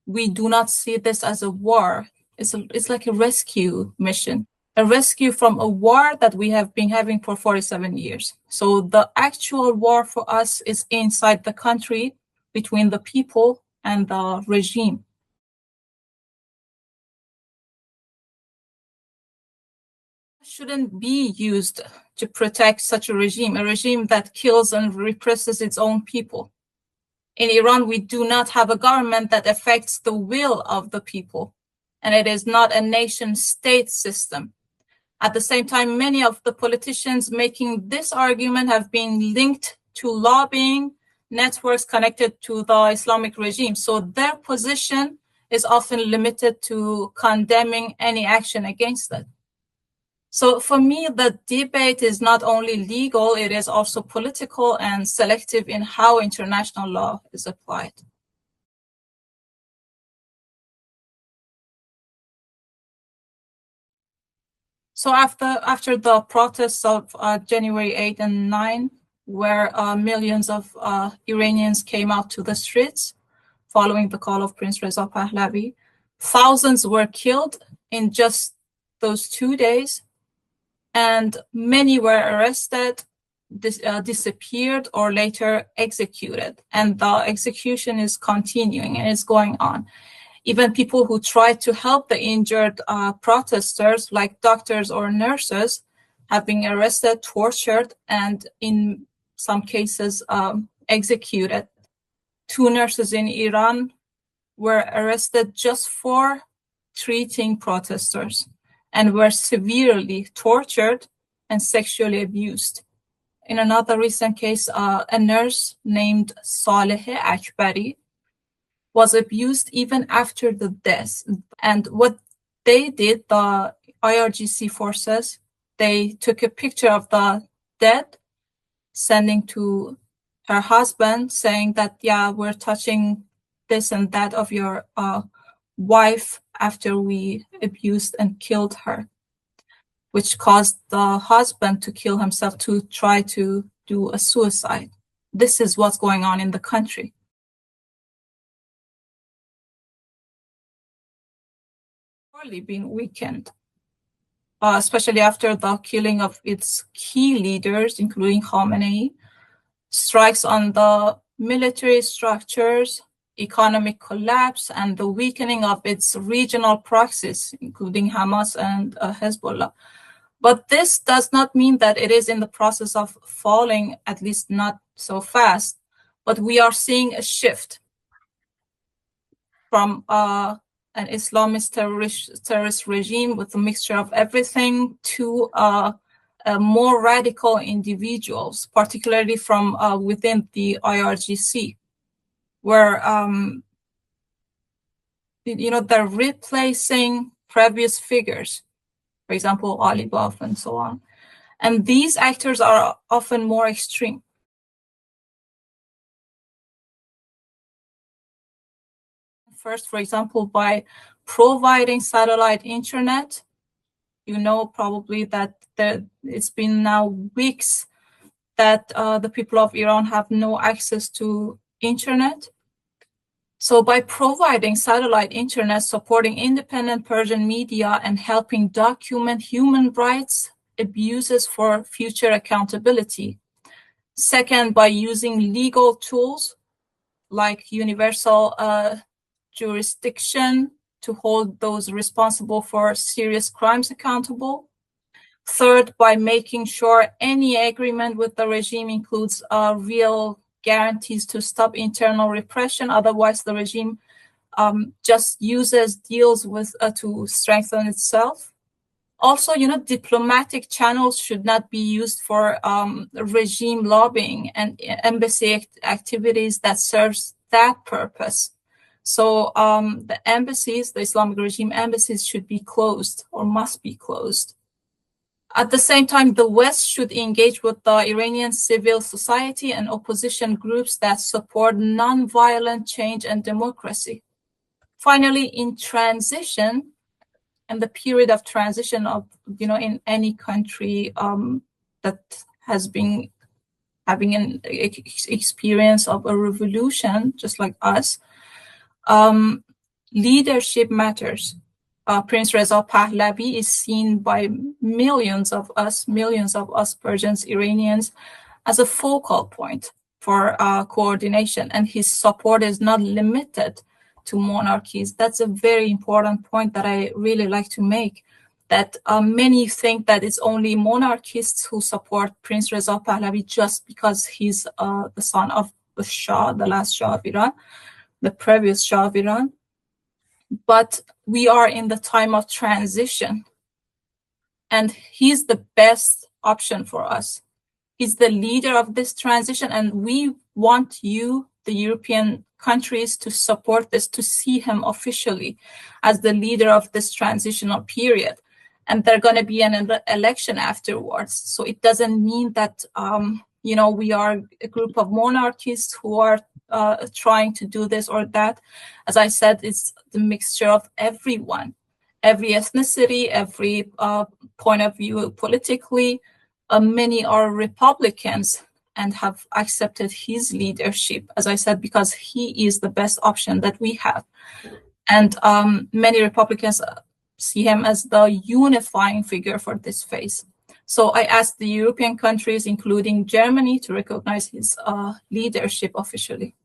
we do not see this as a war. It's like a rescue mission, a rescue from a war that we have been having for 47 years. So the actual war for us is inside the country, between the people and the regime. Shouldn't be used to protect such a regime that kills and represses its own people. In Iran, we do not have a government that affects the will of the people, and it is not a nation-state system. At the same time, many of the politicians making this argument have been linked to lobbying networks connected to the Islamic regime. So their position is often limited to condemning any action against it. So for me, the debate is not only legal, it is also political and selective in how international law is applied. So after the protests of January 8 and 9, where millions of Iranians came out to the streets following the call of Prince Reza Pahlavi, thousands were killed in just those 2 days, and many were arrested, disappeared, or later executed. And the execution is continuing and is going on. Even people who tried to help the injured protesters, like doctors or nurses, have been arrested, tortured, and in some cases executed. 2 nurses in Iran were arrested just for treating protesters and were severely tortured and sexually abused. In another recent case, a nurse named Saleh Akbari was abused even after the death. And what they did, the IRGC forces, they took a picture of the dead, sending to her husband, saying that, yeah, we're touching this and that of your wife after we abused and killed her, which caused the husband to kill himself, to try to do a suicide. This is what's going on in the country. Been weakened, especially after the killing of its key leaders, including Khamenei, strikes on the military structures, economic collapse, and the weakening of its regional proxies, including Hamas and Hezbollah. But this does not mean that it is in the process of falling, at least not so fast. But we are seeing a shift from an Islamist terrorist regime with a mixture of everything to more radical individuals, particularly from within the IRGC, where they're replacing previous figures, for example, Ali Baf and so on. And these actors are often more extreme. First, for example, by providing satellite internet. You know probably that it's been now weeks that the people of Iran have no access to internet. So by providing satellite internet, supporting independent Persian media, and helping document human rights abuses for future accountability. Second, by using legal tools like universal jurisdiction to hold those responsible for serious crimes accountable. Third, by making sure any agreement with the regime includes real guarantees to stop internal repression. Otherwise, the regime just uses deals with to strengthen itself. Also, diplomatic channels should not be used for regime lobbying and embassy activities that serves that purpose. So the embassies, the Islamic regime embassies, should be closed or must be closed. At the same time, the West should engage with the Iranian civil society and opposition groups that support non-violent change and democracy. Finally, in transition, and the period of transition of, in any country that has been having an experience of a revolution, just like us, leadership matters. Prince Reza Pahlavi is seen by millions of us Persians, Iranians, as a focal point for coordination, and his support is not limited to monarchies. That's a very important point that I really like to make, that many think that it's only monarchists who support Prince Reza Pahlavi just because he's the son of the Shah, the last Shah of Iran, the previous Shah of Iran. But we are in the time of transition, and he's the best option for us. He's the leader of this transition, and we want you, the European countries, to support this, to see him officially as the leader of this transitional period. And there's going to be an election afterwards. So it doesn't mean that, we are a group of monarchists who are trying to do this or that. As I said, it's the mixture of everyone, every ethnicity, every point of view politically. Many are Republicans and have accepted his leadership, as I said, because he is the best option that we have. And many Republicans see him as the unifying figure for this phase. So I asked the European countries, including Germany, to recognize his leadership officially.